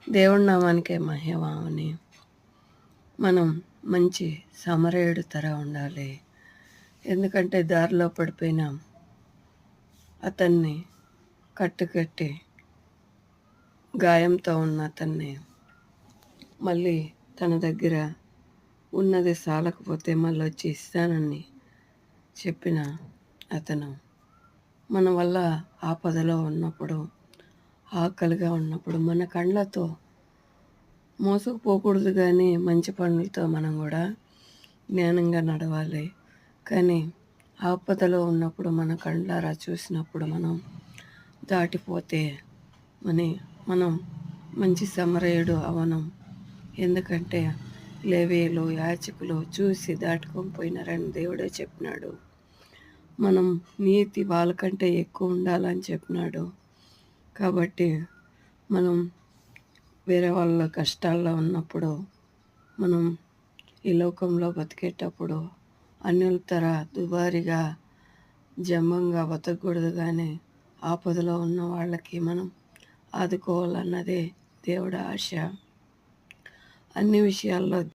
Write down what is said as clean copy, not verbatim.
దేవుడి నామానికే మహిమ అని మనం మంచి సమరయుడు తర ఉండాలి. ఎందుకంటే దారిలో పడిపోయిన అతన్ని కట్టుకట్టి గాయంతో ఉన్న అతన్ని మళ్ళీ తన దగ్గర ఉన్నది సాలకపోతే మళ్ళీ వచ్చి ఇస్తానని చెప్పిన అతను మన వల్ల ఆపదలో ఉన్నప్పుడు, ఆకలిగా ఉన్నప్పుడు మన కళ్ళతో మోసుకుపోకూడదు, కానీ మంచి పనులతో మనం కూడా జ్ఞానంగా నడవాలి. కానీ ఆపదలో ఉన్నప్పుడు మన కళ్ళారా చూసినప్పుడు మనం దాటిపోతే మనం మంచి సమరయుడు అవనం. ఎందుకంటే లేవీయులు, యాజకులు చూసి దాటుకొని పోయినారని దేవుడే చెప్పినాడు. మనం నీతి వాళ్ళకంటే ఎక్కువ ఉండాలని చెప్పినాడు. కాబట్టి మనం వేరే వాళ్ళ కష్టాల్లో ఉన్నప్పుడు, మనం ఈ లోకంలో బతికేటప్పుడు అన్యుల తర దుబారిగా జంబంగా బతకూడదు, కానీ ఆపదలో ఉన్న వాళ్ళకి మనం ఆదుకోవాలన్నదే దేవుడి ఆశ. అన్ని విషయాల్లో